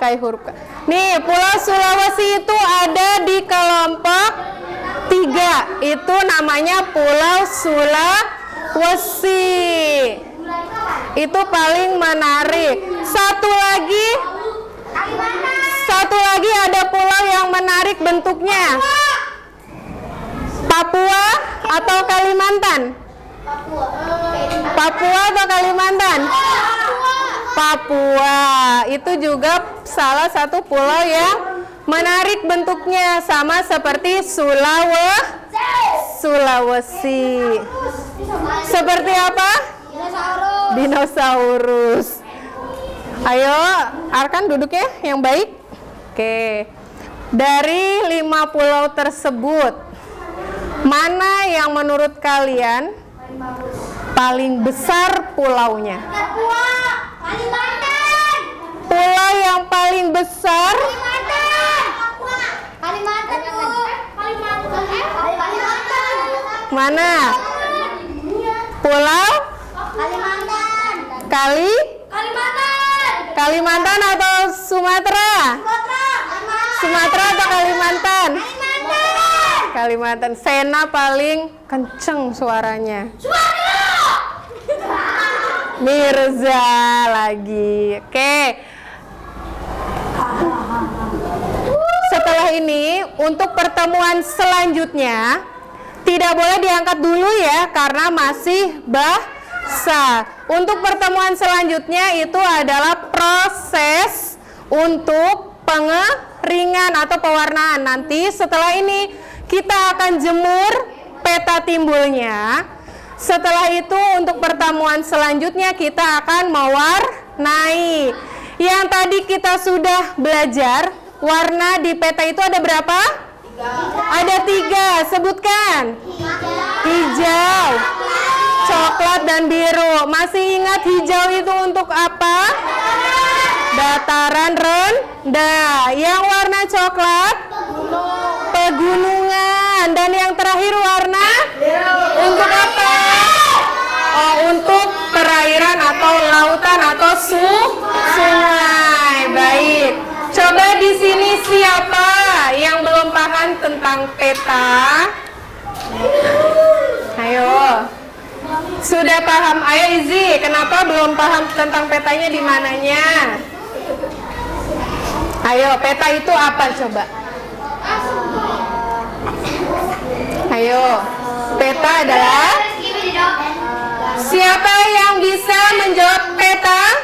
[SPEAKER 1] Kayak huruf K. Nih, Pulau Sulawesi itu ada di kelompok 3. Itu namanya Pulau Sulawesi. Itu paling menarik. Satu lagi ada pulau yang menarik bentuknya. Papua atau Kalimantan? Papua atau Kalimantan? Papua. Itu juga salah satu pulau yang menarik bentuknya, sama seperti Sulawesi. Sulawesi. Seperti apa? Dinosaurus. Ayo, Arkan duduk ya, yang baik. Oke. Dari 5 pulau tersebut, mana yang menurut kalian paling besar pulaunya? Pulau yang paling besar mana? Pulau Kalimantan atau Sumatera? Sumatera atau Kalimantan? Kalimantan. Sena paling kenceng suaranya. Mirza lagi. Oke. Setelah ini, untuk pertemuan selanjutnya tidak boleh diangkat dulu ya, karena masih basah. Untuk pertemuan selanjutnya itu adalah proses untuk pengeringan atau pewarnaan. Nanti setelah ini kita akan jemur peta timbulnya. Setelah itu untuk pertemuan selanjutnya kita akan mewarnai. Yang tadi kita sudah belajar, warna di peta itu ada berapa? Ada 3, sebutkan. Hijau, coklat, dan biru. Masih ingat hijau itu untuk apa? Dataran rendah. Yang warna coklat? Pegunungan. Dan yang terakhir warna? Untuk apa? Oh, untuk perairan atau lautan atau sungai. Baik. Coba di sini siapa yang belum paham tentang peta? Ayo. Sudah paham? Ayo Izzy, kenapa belum paham tentang petanya di mananya? Ayo, peta itu apa coba? Ayo. Peta adalah siapa yang bisa menjawab peta?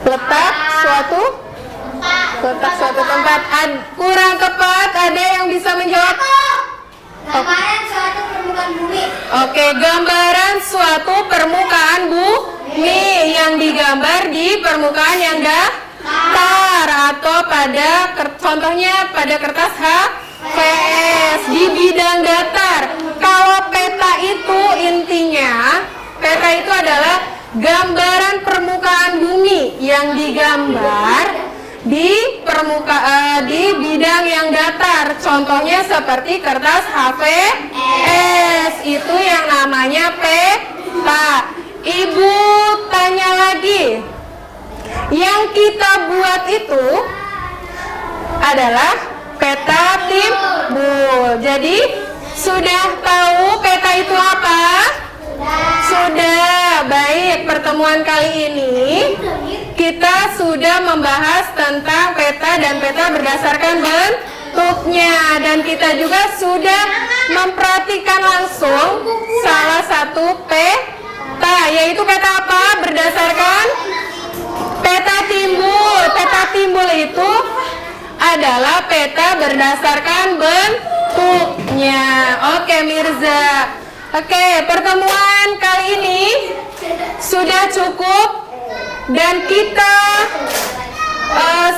[SPEAKER 1] Letak suatu tempat. Kurang tepat, ada yang bisa menjawab?
[SPEAKER 2] Gambaran suatu permukaan bumi.
[SPEAKER 1] Oke, gambaran suatu permukaan bumi yang digambar di permukaan yang datar atau pada contohnya pada kertas HVS di bidang datar. Kalau peta itu intinya, peta itu adalah gambaran permukaan bumi yang digambar di bidang yang datar. Contohnya seperti kertas HVS, itu yang namanya peta. Ibu tanya lagi, yang kita buat itu adalah peta timbul. Jadi sudah tahu peta itu apa? Sudah. Baik, pertemuan kali ini kita sudah membahas tentang peta dan peta berdasarkan bentuknya, dan kita juga sudah memperhatikan langsung salah satu peta, yaitu peta apa? Berdasarkan peta timbul. Peta timbul itu adalah peta berdasarkan bentuknya. Oke Mirza. Oke, pertemuan kali ini sudah cukup, dan kita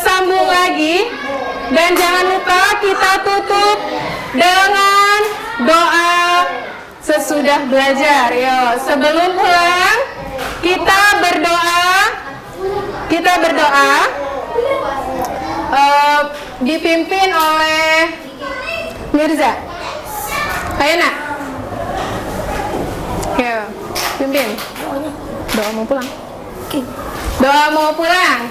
[SPEAKER 1] sambung lagi, dan jangan lupa kita tutup dengan doa sesudah belajar. Yo, sebelum pulang kita berdoa dipimpin oleh Mirza. Ayo nak. Ya, pimpin. Doa mau pulang. Doa mau pulang.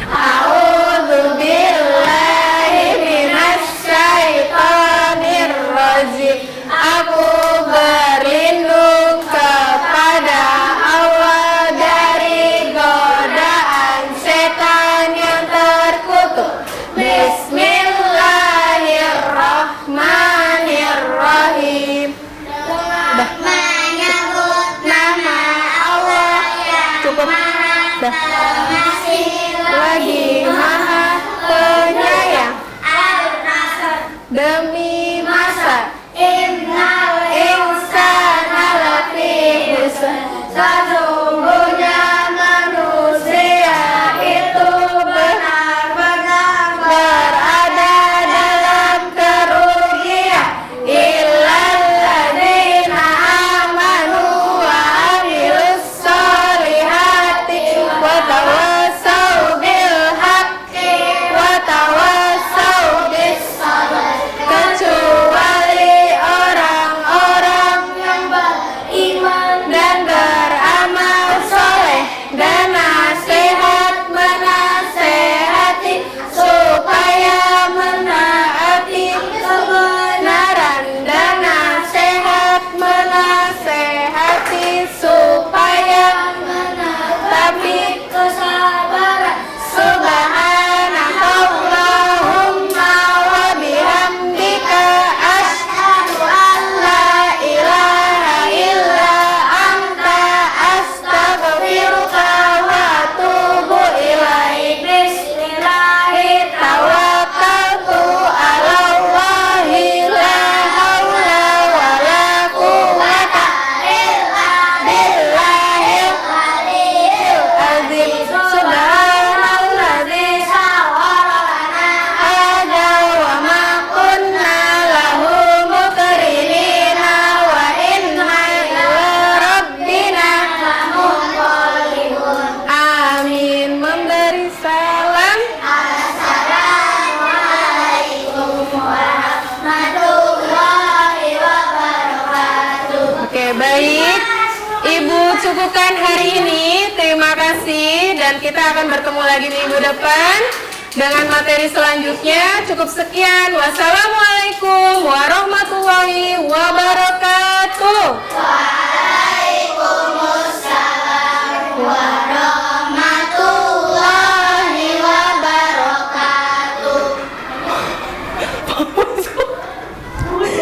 [SPEAKER 1] A'udzu billahi minasy syaithanir rajim. Aku berlindung kepada Allah dari godaan setan yang terkutuk. Bismillahirrahmanirrahim. Menyebut nama Allah. Cukup. Dah. cukupkan hari ini. Terima kasih dan kita akan bertemu lagi minggu depan dengan materi selanjutnya. Cukup sekian. Wassalamualaikum warahmatullahi wabarakatuh.